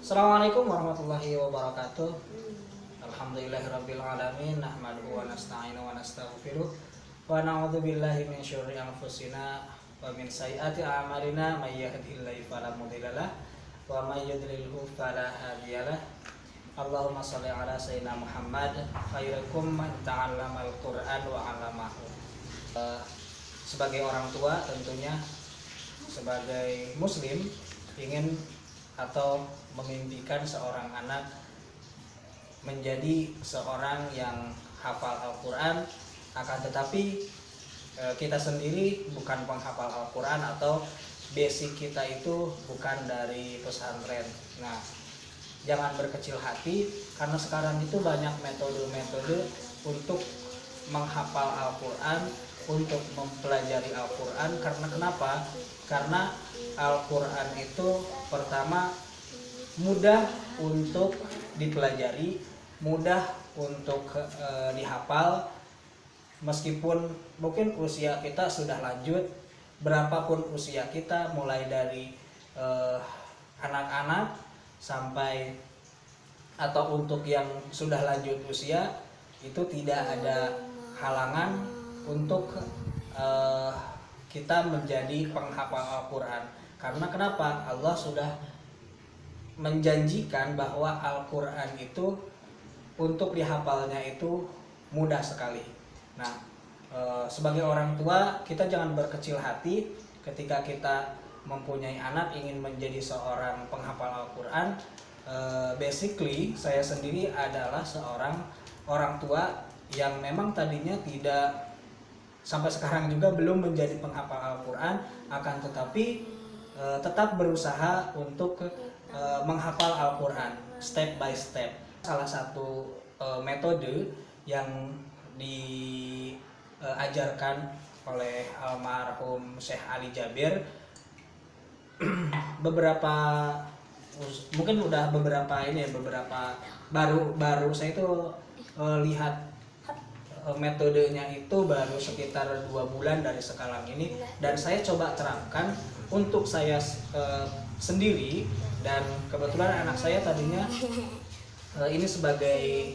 Assalamualaikum warahmatullahi wabarakatuh. Alhamdulillahirabbil alamin, nahmaduhu wa nasta'inu wa nastaghfiruh wa na'udzu billahi min syururi anfusina wa min sayyiati a'malina, may yahdihillahu fala mudhillalah wa may yudlilhu fala hadiyalah. Allahumma shalli ala sayyidina Muhammad khairukum man ta'allamal Qur'an wa 'allamahu. Sebagai orang tua tentunya, sebagai muslim, ingin atau memimpikan seorang anak menjadi seorang yang hafal Al-Quran. Akan tetapi kita sendiri bukan penghafal Al-Quran, atau basic kita itu bukan dari pesantren. Nah, jangan berkecil hati, karena sekarang itu banyak metode-metode untuk menghafal Al-Quran, untuk mempelajari Al-Quran. Karena kenapa? Karena Al-Quran itu pertama mudah untuk dipelajari, mudah untuk dihafal. Meskipun mungkin usia kita sudah lanjut, berapapun usia kita, mulai dari anak-anak sampai atau untuk yang sudah lanjut usia, itu tidak ada halangan untuk kita menjadi penghafal Al-Quran. Karena kenapa? Allah sudah menjanjikan bahwa Al-Quran itu untuk dihafalnya itu mudah sekali. Nah, sebagai orang tua, kita jangan berkecil hati ketika kita mempunyai anak ingin menjadi seorang penghafal Al-Quran. Basically, saya sendiri adalah seorang orang tua yang memang tadinya tidak, sampai sekarang juga belum menjadi penghafal Al-Quran, akan tetapi tetap berusaha untuk menghafal Al-Quran step by step. Salah satu metode yang diajarkan oleh almarhum Syekh Ali Jabir, beberapa mungkin udah beberapa baru saya itu lihat metodenya itu baru sekitar 2 bulan dari sekarang ini, dan saya coba terapkan untuk saya sendiri. Dan kebetulan anak saya tadinya ini sebagai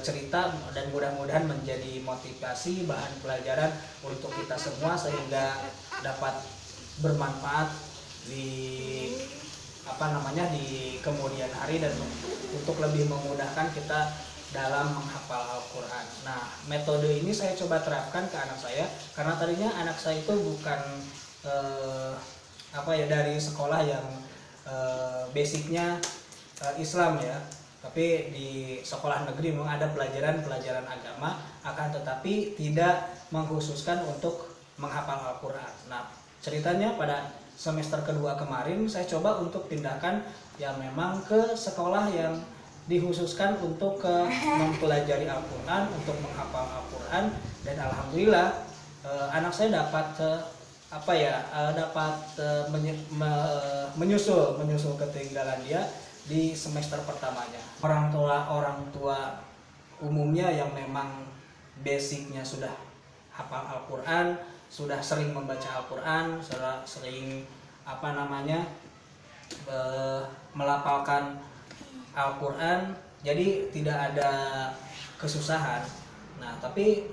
cerita, dan mudah-mudahan menjadi motivasi, bahan pelajaran untuk kita semua, sehingga dapat bermanfaat di di kemudian hari, dan untuk lebih memudahkan kita dalam menghafal Al-Quran. Nah, metode ini saya coba terapkan ke anak saya, karena tadinya anak saya itu bukan dari sekolah yang basicnya Islam ya, tapi di sekolah negeri memang ada pelajaran agama, akan tetapi tidak mengkhususkan untuk menghafal Al-Quran. Nah, ceritanya pada semester kedua kemarin saya coba untuk pindahkan yang memang ke sekolah yang dikhususkan untuk mempelajari Al-Quran, untuk menghafal Al-Quran. Dan alhamdulillah anak saya dapat menyusul ketinggalan dia di semester pertamanya. Orang tua umumnya yang memang basicnya sudah hafal Al-Quran, sudah sering membaca Al-Quran, sudah sering melafalkan Al-Quran, jadi tidak ada kesusahan. Nah, tapi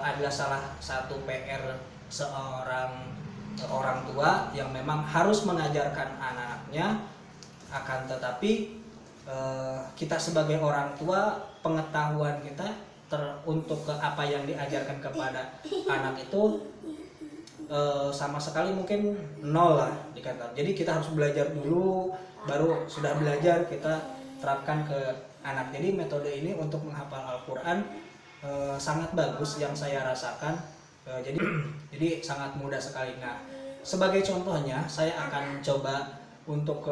adalah salah satu PR seorang orang tua yang memang harus mengajarkan anak-anaknya. Akan tetapi kita sebagai orang tua, pengetahuan kita untuk apa yang diajarkan kepada anak itu sama sekali mungkin nol lah dikatakan. Jadi kita harus belajar dulu, baru sudah belajar kita terapkan ke anak. Jadi metode ini untuk menghafal Al-Quran sangat bagus yang saya rasakan. Jadi sangat mudah sekali. Nah, sebagai contohnya saya akan coba untuk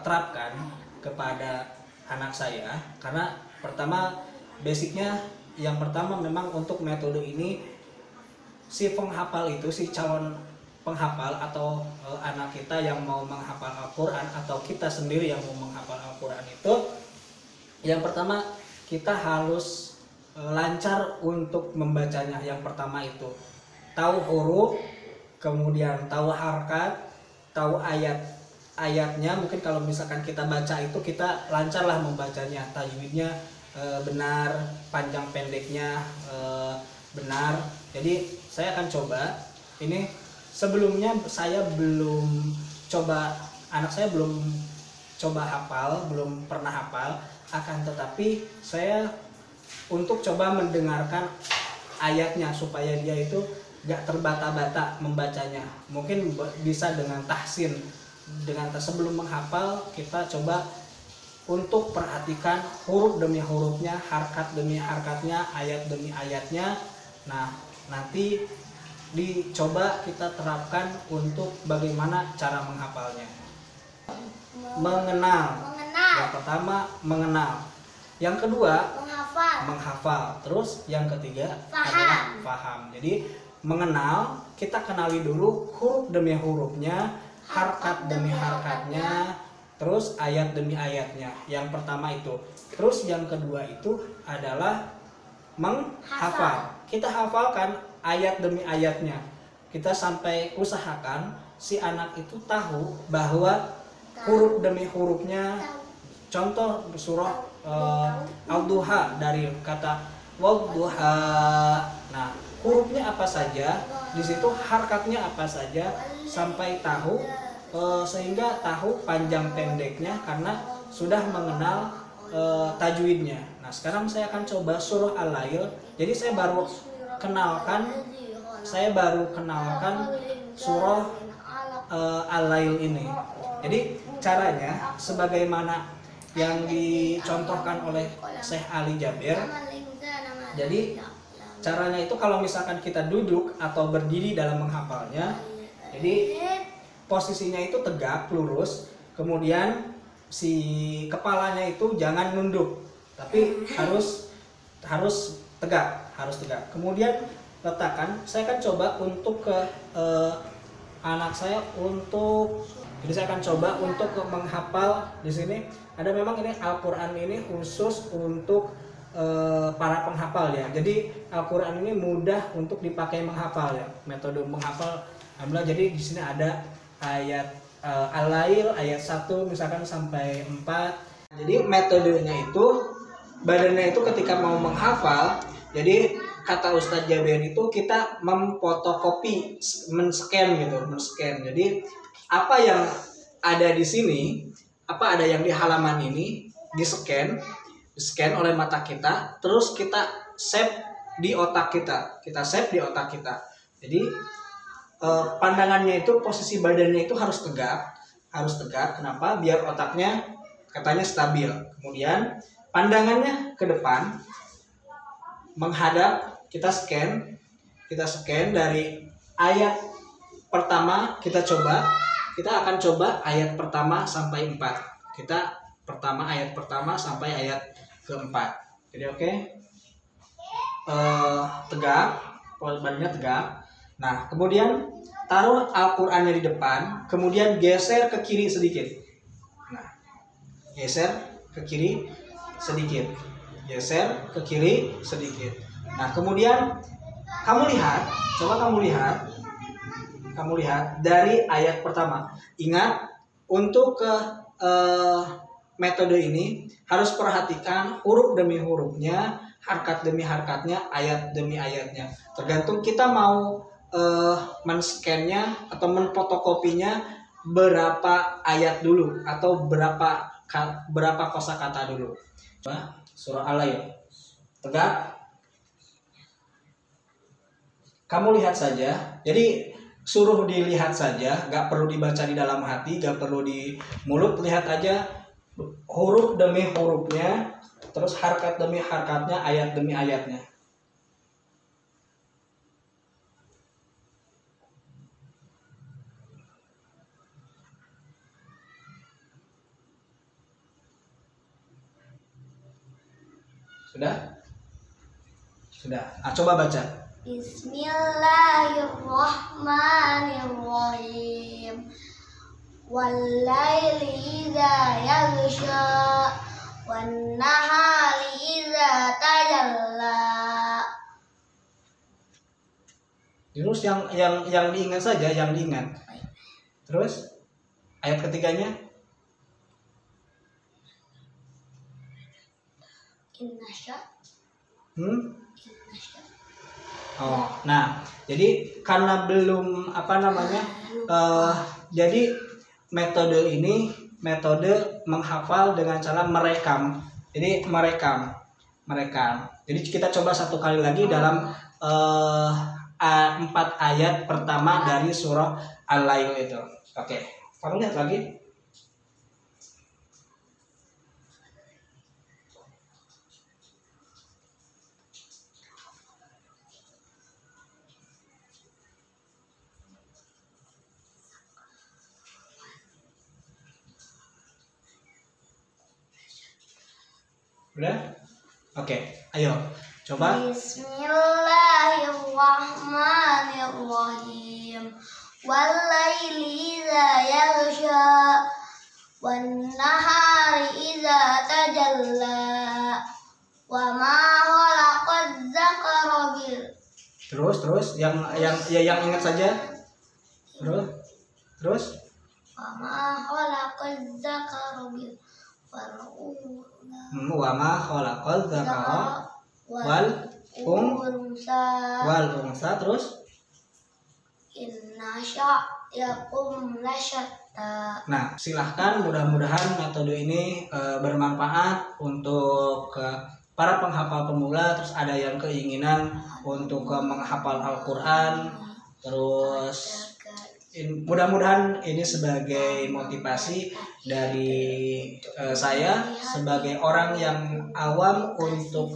terapkan kepada anak saya. Karena pertama, basicnya yang pertama memang untuk metode ini, si penghafal itu, si calon penghafal atau anak kita yang mau menghafal Al-Quran, atau kita sendiri yang mau menghafal Al-Quran itu, yang pertama kita harus lancar untuk membacanya. Yang pertama itu tahu huruf, kemudian tahu harkat, tahu ayatnya, mungkin kalau misalkan kita baca itu kita lancarlah membacanya, tajwidnya benar, panjang pendeknya benar. Jadi saya akan coba ini. Sebelumnya saya belum coba, anak saya belum coba hafal, belum pernah hafal, akan tetapi saya untuk coba mendengarkan ayatnya supaya dia itu gak terbata-bata membacanya. Mungkin bisa dengan tahsin, sebelum menghafal kita coba untuk perhatikan huruf demi hurufnya, harkat demi harkatnya, ayat demi ayatnya. Nah, nanti dicoba kita terapkan untuk bagaimana cara menghafalnya. Mengenal. Yang pertama mengenal. Yang kedua menghafal. Terus yang ketiga adalah paham. Jadi mengenal, kita kenali dulu huruf demi hurufnya, harkat demi harkatnya, terus ayat demi ayatnya. Yang pertama itu. Terus yang kedua itu adalah menghafal. Kita hafalkan ayat demi ayatnya. Kita sampai usahakan si anak itu tahu bahwa huruf demi hurufnya. Contoh surah Al-Duha, dari kata Wad-Duha. Nah, hurufnya apa saja, di situ harkatnya apa saja, sampai tahu, sehingga tahu panjang pendeknya karena sudah mengenal tajwidnya. Nah, sekarang saya akan coba surah Al-Lail. Jadi saya baru kenalkan surah Al-Lail ini. Jadi caranya sebagaimana yang dicontohkan oleh Syekh Ali Jabir. Jadi caranya itu kalau misalkan kita duduk atau berdiri dalam menghafalnya, jadi posisinya itu tegak lurus, kemudian si kepalanya itu jangan nunduk, tapi harus tegak. Kemudian letakkan. Saya akan coba untuk ke anak saya jadi saya akan coba untuk menghafal. Di sini ada, memang ini Al-Quran ini khusus untuk para penghafal ya. Jadi Al-Quran ini mudah untuk dipakai menghafal ya. Metode menghafal alhamdulillah. Jadi di sini ada ayat Al-Lail ayat 1 misalkan sampai 4. Jadi metodenya itu, badannya itu ketika mau menghafal, jadi kata Ustadz Jabir itu kita memfotokopi, men-scan. Jadi apa yang ada di sini, apa ada yang di halaman ini, di-scan oleh mata kita, terus kita save di otak kita. Jadi pandangannya itu, posisi badannya itu harus tegak. Kenapa? Biar otaknya katanya stabil. Kemudian pandangannya ke depan, menghadap. Kita scan dari ayat pertama. Kita akan coba ayat pertama sampai 4. Ayat pertama sampai ayat keempat. Jadi oke. Tegak, badannya tegak. Nah, kemudian taruh Al-Qur'annya di depan, kemudian geser ke kiri sedikit. Nah, geser ke kiri sedikit. Nah, kemudian kamu lihat dari ayat pertama. Ingat, untuk ke metode ini harus perhatikan huruf demi hurufnya, harkat demi harkatnya, ayat demi ayatnya. Tergantung kita mau men-scan-nya atau menfotokopinya berapa ayat dulu atau berapa kosakata dulu. Surah Al-Lail. Tegak. Kamu lihat saja. Jadi suruh dilihat saja, gak perlu dibaca di dalam hati, gak perlu di mulut. Lihat aja huruf demi hurufnya, terus harkat demi harkatnya, ayat demi ayatnya. Sudah? Coba baca. Bismillahirrahmanirrahim. Wal-laili idza yaghsha wan-nahari idza tajalla. Terus yang diingat saja, Terus Ayat ketiganya Innasya. Oh, nah, jadi karena belum jadi metode ini metode menghafal dengan cara merekam. Jadi merekam. Jadi kita coba satu kali lagi dalam 4 ayat pertama dari surah Al-Lail itu. Oke, kamu lihat lagi. Udah? Oke, ayo coba. Bismillahirrahmanirrahim. Wal-laili idza yaghsha wan-nahari idza tajalla wa ma khalaqaz zakara bil. Terus yang ingat saja. Terus. Wa ma khalaqaz zakara bil. Wa ma khalaqal dzakara wal unsa terus inna sya'yakum lasyatta. Nah, silahkan mudah-mudahan metode ini bermanfaat untuk para penghafal pemula, terus ada yang keinginan untuk menghafal Al-Quran, terus mudah-mudahan ini sebagai motivasi dari saya sebagai orang yang awam untuk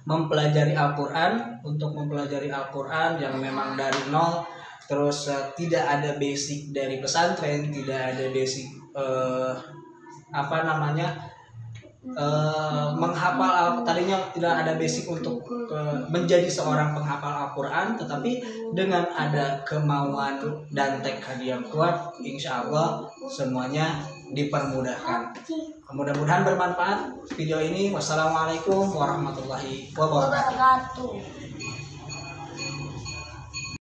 mempelajari Al-Quran, yang memang dari nol, terus tidak ada basic dari pesantren, tidak ada basic menghafal tadinya tidak ada basic untuk menjadi seorang penghafal Al-Quran, tetapi dengan ada kemauan dan tekad yang kuat, insya Allah semuanya dipermudahkan. Mudah-mudahan bermanfaat video ini. Wassalamualaikum warahmatullahi wabarakatuh.